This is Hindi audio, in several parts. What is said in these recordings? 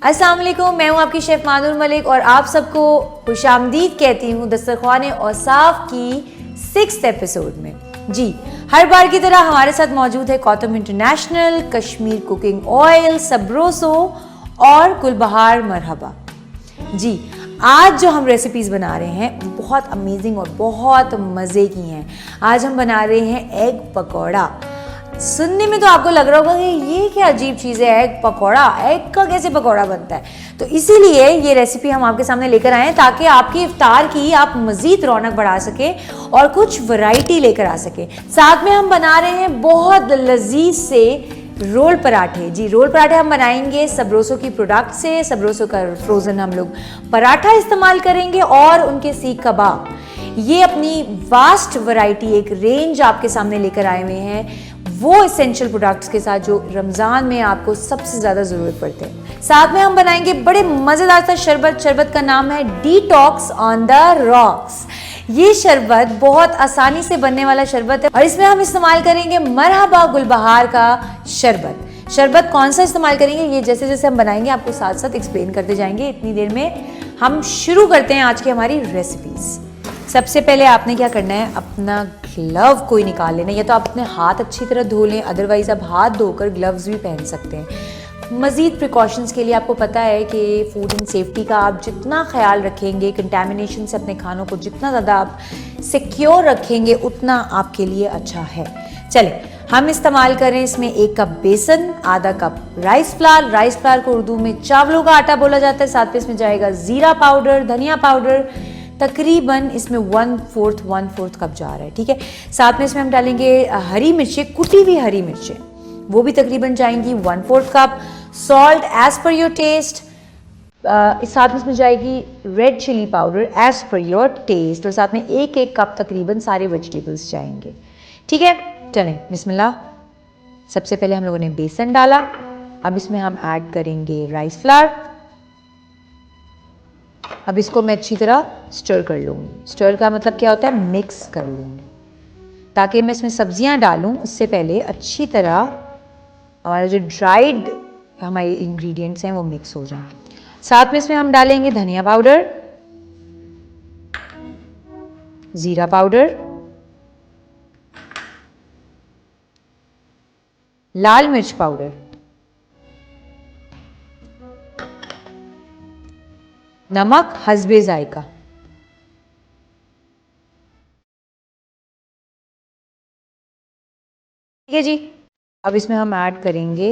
अस्सलाम वालेकुम, मैं हूं आपकी शेफ़ मानूर मलिक और आप सबको खुशामदीद कहती हूं दस्तरख्वान औसाफ की 6th एपिसोड में। जी, हर बार की तरह हमारे साथ मौजूद है कौतम international, Kashmir cooking oil, Sabroso और गुलबहार मरहबा। जी, आज जो हम रेसिपीज़ बना रहे हैं वो बहुत अमेजिंग और बहुत मज़े की हैं। आज हम बना रहे हैं एग पकौड़ा। सुनने में तो आपको लग रहा होगा कि ये क्या अजीब चीज़ है, एग पकौड़ा, एग का कैसे पकौड़ा बनता है। तो इसीलिए ये रेसिपी हम आपके सामने लेकर आए हैं ताकि आपकी इफ्तार की आप मज़ीद रौनक बढ़ा सकें और कुछ वैरायटी लेकर आ सकें। साथ में हम बना रहे हैं बहुत लजीज से रोल पराठे। जी, रोल पराठे हम बनाएंगे सब्रोसो की प्रोडक्ट से। सब्रोसो का फ्रोज़न हम लोग पराठा इस्तेमाल करेंगे और उनके सीख कबाब। ये अपनी वास्ट वैरायटी, एक रेंज आपके सामने लेकर आए हुए हैं वो एसेंशियल प्रोडक्ट्स के साथ जो रमज़ान में आपको सबसे ज़्यादा ज़रूरत पड़ते हैं। साथ में हम बनाएंगे बड़े मज़ेदार सा शरबत। शरबत का नाम है डिटॉक्स ऑन द रॉक्स। ये शरबत बहुत आसानी से बनने वाला शरबत है और इसमें हम इस्तेमाल करेंगे मरहबा गुलबहार का शरबत। शरबत कौन सा इस्तेमाल करेंगे ये जैसे जैसे हम बनाएंगे आपको साथ साथ एक्सप्लेन करते जाएंगे। इतनी देर में हम शुरू करते हैं आज की हमारी रेसिपीज़। सबसे पहले आपने क्या करना है, अपना ग्लव कोई निकाल लेना, या तो आप अपने हाथ अच्छी तरह धो लें, अदरवाइज़ आप हाथ धोकर ग्लव्स भी पहन सकते हैं। मज़ीद प्रिकॉशंस के लिए आपको पता है कि फूड एंड सेफ्टी का आप जितना ख्याल रखेंगे, कंटेमिनेशन से अपने खानों को जितना ज़्यादा आप सिक्योर रखेंगे उतना आपके लिए अच्छा है। चलें, हम इस्तेमाल करें इसमें 1 कप बेसन, आधा cup rice flour. Rice flour को उर्दू में चावलों का आटा बोला जाता है। साथ में इसमें जाएगा ज़ीरा पाउडर, धनिया पाउडर, तकरीबन इसमें 1/4 कप जा रहा है। ठीक है, साथ में इसमें हम डालेंगे हरी मिर्चें, कुटी हुई हरी मिर्चें, वो भी तकरीबन जाएंगी 1/4 cup. Salt as per your taste. इस साथ में इसमें जाएगी red chilli powder as per your taste और साथ में 1 कप तकरीबन सारे वेजिटेबल्स जाएंगे। ठीक है, चलें बिस्मिल्लाह। सबसे पहले हम लोगों ने बेसन डाला, अब इसमें हम ऐड करेंगे राइस फ्लावर। अब इसको मैं अच्छी तरह स्टर कर लूँगी। स्टर का मतलब क्या होता है, मिक्स कर लूँगी, ताकि मैं इसमें सब्जियां डालूँ उससे पहले अच्छी तरह हमारे जो ड्राइड हमारे इंग्रेडिएंट्स हैं वो मिक्स हो जाएं। साथ में इसमें हम डालेंगे धनिया पाउडर, ज़ीरा पाउडर, लाल मिर्च पाउडर, नमक हस्बे जायका। ठीक है जी, अब इसमें हम ऐड करेंगे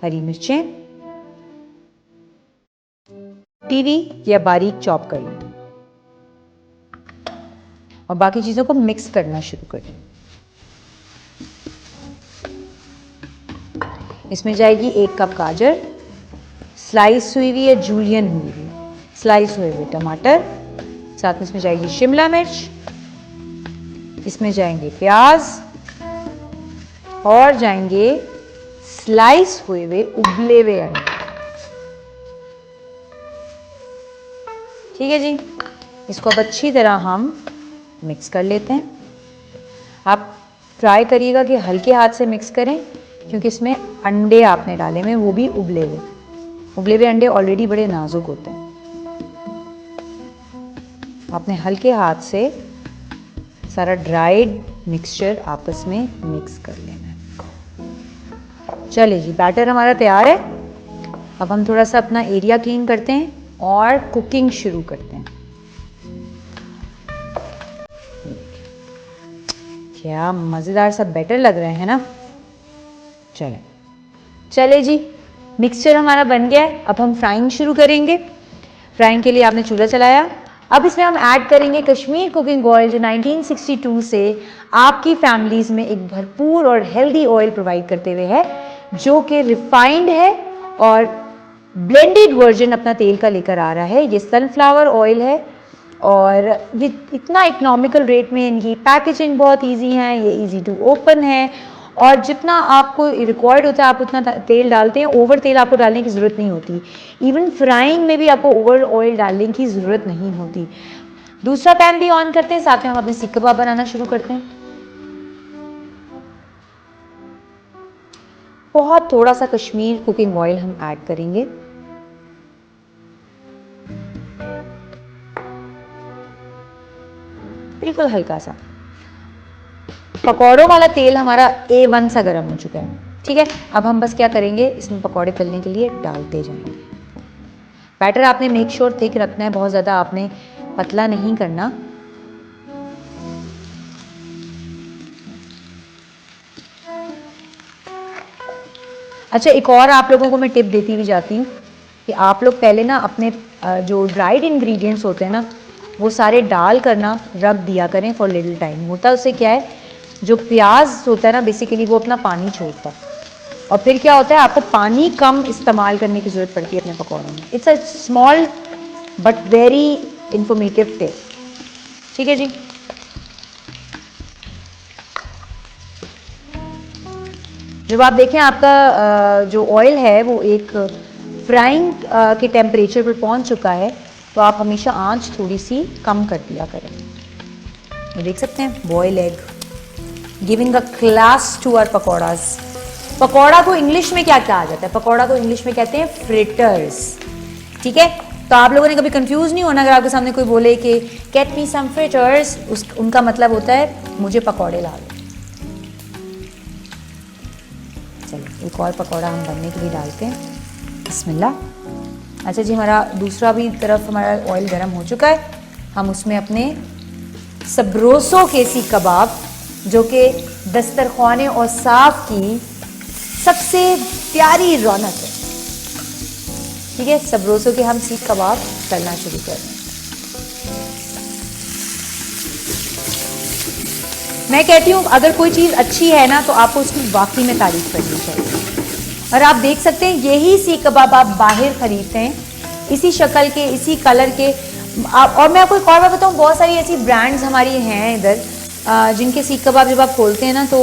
हरी मिर्चें, टीवी या बारीक चॉप कर लें और बाकी चीज़ों को मिक्स करना शुरू करें। इसमें जाएगी 1 कप गाजर, स्लाइस हुई हुई या जूलियन हुई हुई, स्लाइस हुए हुए टमाटर, साथ में इसमें जाएगी शिमला मिर्च, इसमें जाएंगे प्याज और जाएंगे स्लाइस हुए हुए उबले हुए अंडे। ठीक है जी, इसको अब अच्छी तरह हम मिक्स कर लेते हैं। आप ट्राई करिएगा कि हल्के हाथ से मिक्स करें क्योंकि इसमें अंडे आपने डाले हुए, वो भी उबले हुए। उबले हुए अंडे ऑलरेडी बड़े नाजुक होते हैं। आपने हल्के हाथ से सारा ड्राइड मिक्सचर आपस में मिक्स कर लेना है। चलिए जी, बैटर हमारा तैयार है। अब हम थोड़ा सा अपना एरिया क्लीन करते हैं और कुकिंग शुरू करते हैं। क्या मज़ेदार सा बैटर लग रहा है ना। चले जी, मिक्सचर हमारा बन गया है। अब हम फ्राइंग शुरू करेंगे। फ्राइंग के लिए आपने चूल्हा चलाया। अब इसमें हम ऐड करेंगे कश्मीर कुकिंग ऑयल जो 1962 से आपकी फैमिलीज़ में एक भरपूर और हेल्दी ऑयल प्रोवाइड करते हुए है, जो कि रिफाइंड है और ब्लेंडेड वर्जन अपना तेल का लेकर आ रहा है। ये सनफ्लावर ऑयल है और ये इतना इकोनॉमिकल रेट में, इनकी पैकेजिंग बहुत इजी है, ये इजी टू ओपन है और जितना आपको रिक्वायर्ड होता है आप उतना तेल डालते हैं। ओवर तेल आपको डालने की ज़रूरत नहीं होती। इवन फ्राइंग में भी आपको ओवर ऑयल डालने की ज़रूरत नहीं होती। दूसरा पैन भी ऑन करते हैं, साथ में हम अपने सीख कबाब बनाना शुरू करते हैं। बहुत थोड़ा सा कश्मीर कुकिंग ऑयल हम ऐड करेंगे बिल्कुल हल्का सा। पकौड़ों वाला तेल हमारा A1 सा गर्म हो चुका है, ठीक है। अब हम बस क्या करेंगे, इसमें पकौड़े तलने के लिए डालते जाएंगे। बैटर आपने मेक श्योर थिक रखना है, बहुत ज़्यादा आपने पतला नहीं करना। अच्छा, एक और आप लोगों को मैं टिप देती हुई जाती हूँ कि आप लोग पहले ना अपने जो ड्राइड इंग्रेडिएंट्स होते हैं ना, वो सारे डाल कर ना रख दिया करें फॉर लिटिल टाइम। होता उससे क्या है, जो प्याज होता है ना बेसिकली वो अपना पानी छोड़ता है, और फिर क्या होता है, आपको पानी कम इस्तेमाल करने की ज़रूरत पड़ती है अपने पकौड़ों में। It's a small but very informative tip, ठीक है जी। जब आप देखें आपका जो ऑयल है वो एक फ्राइंग के टेम्परेचर पर पहुंच चुका है, तो आप हमेशा आंच थोड़ी सी कम कर दिया करें। ये देख सकते हैं, boil egg giving a class to our pakoras. Pakora को इंग्लिश में क्या कहा जाता है? पकौड़ा को इंग्लिश में कहते हैं फ्रिटर्स, ठीक है। तो आप लोगों ने कभी कंफ्यूज नहीं होना अगर आपके सामने कोई बोले कि गेट मी सम फ्रिटर्स, उनका मतलब होता है मुझे पकौड़े ला दो। चलो एक और पकौड़ा हम बनने के लिए डालते हैं, बिस्मिल्लाह। अच्छा जी, हमारा दूसरा भी तरफ हमारा ऑयल गर्म हो चुका है। हम उसमें अपने सबरोसो के सीख कबाब, जो कि दस्तरख्वाने और साफ की सबसे प्यारी रौनक है, ठीक है, सबरोसो के हम सीख कबाब तलना शुरू कर दें। मैं कहती हूँ अगर कोई चीज़ अच्छी है ना तो आपको उसकी वाकई में तारीफ करनी चाहिए। और आप देख सकते हैं यही सीख कबाब आप बाहर खरीदते हैं, इसी शक्ल के, इसी कलर के। और मैं आपको एक और बात बताऊँ, बहुत सारी ऐसी ब्रांड्स हमारी हैं इधर जिनके सीख कबाब जब आप खोलते हैं ना तो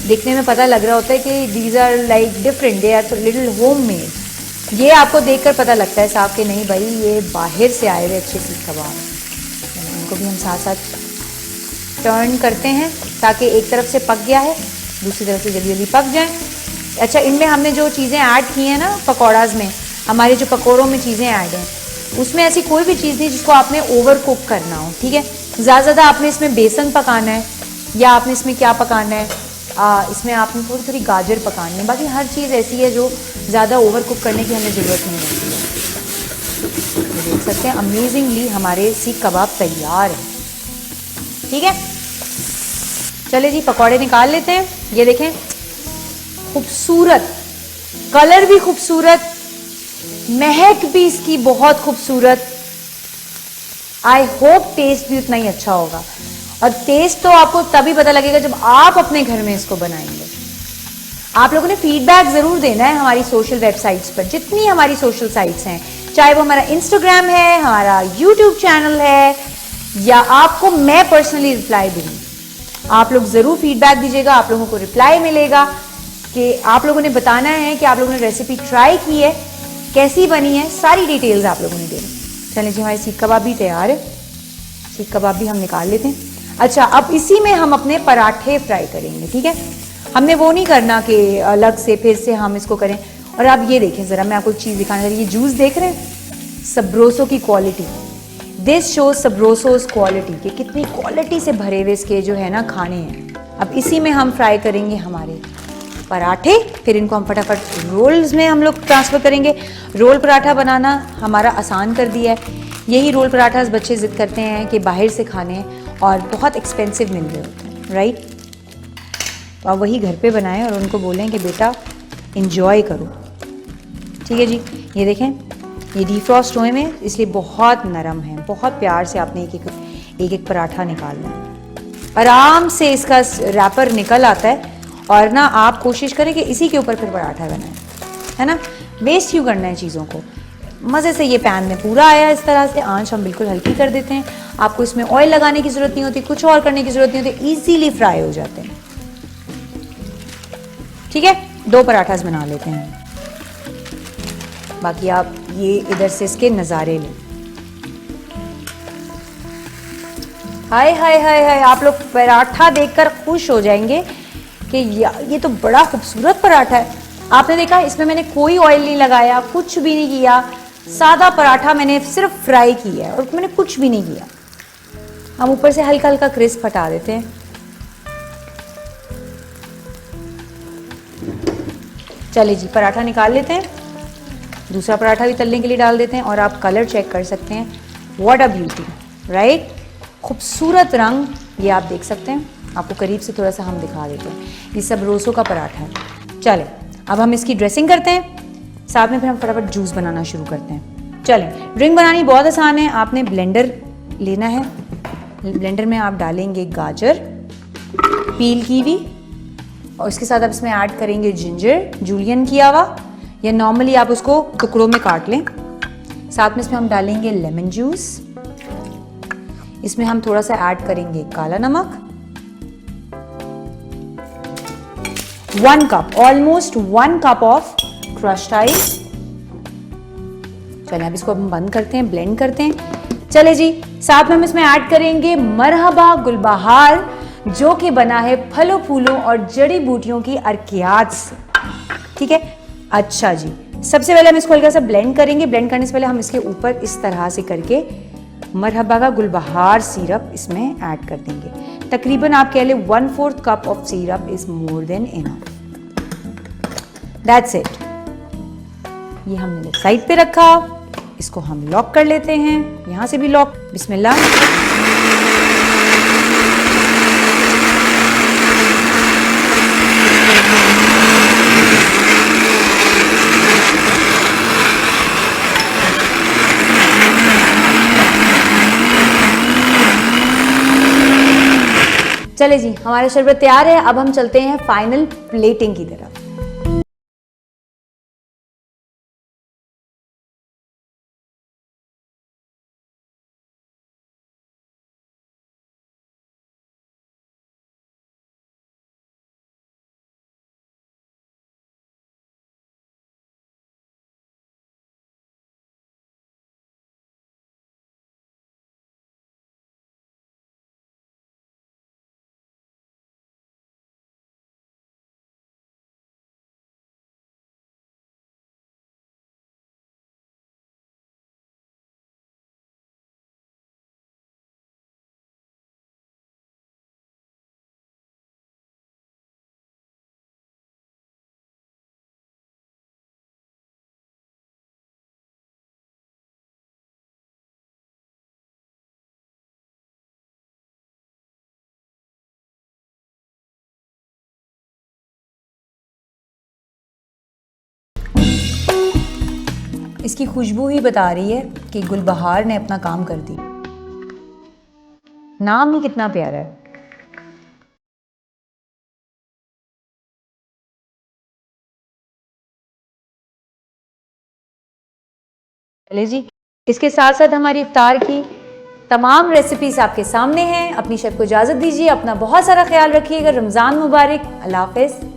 देखने में पता लग रहा होता है कि these are like different, they are little homemade. ये आपको देखकर पता लगता है साहब कि नहीं भाई ये बाहर से आए हुए अच्छे सीख कबाब। इनको भी हम साथ साथ टर्न करते हैं ताकि एक तरफ से पक गया है, दूसरी तरफ से जल्दी जल्दी पक जाए। अच्छा, इनमें हमने जो चीज़ें ऐड की हैं ना पकौड़ाज में, हमारे जो पकौड़ों में चीज़ें ऐड हैं उसमें ऐसी कोई भी चीज़ नहीं जिसको आपने ओवर कुक करना हो, ठीक है। ज़्यादा आपने इसमें बेसन पकाना है या आपने इसमें क्या पकाना है, इसमें आपने थोड़ी थोड़ी गाजर पकानी है। बाकी हर चीज़ ऐसी है जो ज़्यादा ओवर कुक करने की हमें ज़रूरत नहीं होती है। तो देख सकते हैं अमेजिंगली हमारे सीख कबाब तैयार है, ठीक है। चले जी पकौड़े निकाल लेते हैं। ये देखें, खूबसूरत कलर भी खूबसूरत, महक भी इसकी बहुत खूबसूरत। आई होप टेस्ट भी उतना ही अच्छा होगा, और टेस्ट तो आपको तभी पता लगेगा जब आप अपने घर में इसको बनाएंगे। आप लोगों ने फीडबैक जरूर देना है हमारी सोशल वेबसाइट्स पर, जितनी हमारी सोशल साइट्स हैं, चाहे वो हमारा इंस्टाग्राम है, हमारा यूट्यूब चैनल है, या आपको मैं पर्सनली रिप्लाई दूंगी। आप लोग ज़रूर फीडबैक दीजिएगा, आप लोगों को रिप्लाई मिलेगा कि आप लोगों ने बताना है कि आप लोगों ने रेसिपी ट्राई की है, कैसी बनी है, सारी डिटेल्स आप लोगों ने देनी। चलिए जी, हमारे सीख कबाब भी तैयार है, सीख कबाब भी हम निकाल लेते हैं। अच्छा, अब इसी में हम अपने पराठे फ्राई करेंगे, ठीक है। हमने वो नहीं करना कि अलग से फिर से हम इसको करें। और आप ये देखें ज़रा, मैं आपको एक चीज़ दिखाना चाहिए, ये जूस देख रहे हैं, सबरोसो की क्वालिटी, दिस शोज सबरोसोज क्वालिटी, कि कितनी क्वालिटी से भरे हुए इसके जो है ना खाने हैं। अब इसी में हम फ्राई करेंगे हमारे पराठे, फिर इनको हम फटाफट रोल्स में हम लोग ट्रांसफ़र करेंगे। रोल पराठा बनाना हमारा आसान कर दिया है। यही रोल पराठा बच्चे ज़िद करते हैं कि बाहर से खाने और बहुत एक्सपेंसिव मिल रहे होते हैं, राइट। तो आप वही घर पे बनाएं और उनको बोलें कि बेटा इंजॉय करो, ठीक है जी। ये देखें, ये डीफ्रॉस्ट हुए में इसलिए बहुत नरम है। बहुत प्यार से आपने एक एक पराठा निकालना है, आराम से इसका रैपर निकल आता है। और ना आप कोशिश करें कि इसी के ऊपर फिर पराठा बनाएं, है ना। वेस्ट क्यों करना है चीज़ों को, मज़े से ये पैन में पूरा आया इस तरह से। आंच हम बिल्कुल हल्की कर देते हैं, आपको इसमें ऑयल लगाने की ज़रूरत नहीं होती, कुछ और करने की ज़रूरत नहीं होती, ईजीली फ्राई हो जाते हैं, ठीक है। 2 पराठास बना लेते हैं, बाकी आप ये इधर से इसके नज़ारे लें। हाय हाय हाय हाय, आप लोग पराठा देखकर खुश हो जाएंगे कि ये तो बड़ा खूबसूरत पराठा है। आपने देखा इसमें मैंने कोई ऑयल नहीं लगाया, कुछ भी नहीं किया, सादा पराठा मैंने सिर्फ फ्राई किया है और मैंने कुछ भी नहीं किया। हम ऊपर से हल्का हल्का क्रिस्प हटा देते हैं। चलिए जी, पराठा निकाल लेते हैं, दूसरा पराठा भी तलने के लिए डाल देते हैं और आप कलर चेक कर सकते हैं। What a beauty, right? खूबसूरत रंग, ये आप देख सकते हैं। आपको करीब से थोड़ा सा हम दिखा देते हैं। ये सब रोसो का पराठा है। चलें, अब हम इसकी ड्रेसिंग करते हैं, साथ में फिर हम फटाफट जूस बनाना शुरू करते हैं। चलें, ड्रिंक बनानी बहुत आसान है। आपने ब्लेंडर लेना है, ब्लेंडर में आप डालेंगे गाजर, पील कीवी, और इसके साथ आप इसमें ऐड करेंगे जिंजर, जूलियन किया हुआ, या नॉर्मली आप उसको टुकड़ों में काट लें। साथ में इसमें हम डालेंगे लेमन जूस, इसमें हम थोड़ा सा ऐड करेंगे काला नमक, 1 cup, almost 1 cup of crushed ice. चलिए अब इसको हम बंद करते हैं, ब्लेंड करते हैं। चले जी, साथ में हम इसमें ऐड करेंगे मरहबा गुलबहार, जो कि बना है फलों फूलों और जड़ी बूटियों की अर्कियात से। ठीक है, अच्छा जी, सबसे पहले हम इसको हल्का सा ब्लेंड करेंगे। ब्लेंड करने से पहले हम इसके ऊपर इस तरह से करके मरहबा का गुलबहार सिरप इसमें ऐड कर देंगे। तकरीबन आप कह लें 1/4 cup of syrup is more than enough. That's it. ये हमने साइड पे रखा, इसको हम लॉक कर लेते हैं, यहां से भी लॉक। बिस्मिल्लाह। चले जी, हमारा शरबत तैयार है। अब हम चलते हैं फाइनल प्लेटिंग की तरफ। इसकी खुशबू ही बता रही है कि गुलबहार ने अपना काम कर दी। नाम ही कितना प्यारा है। चले जी, इसके साथ साथ हमारी इफ्तार की तमाम रेसिपीज आपके सामने हैं। अपनी शेफ को इजाजत दीजिए, अपना बहुत सारा ख्याल रखिएगा। रमजान मुबारक। अल्लाह हाफिज।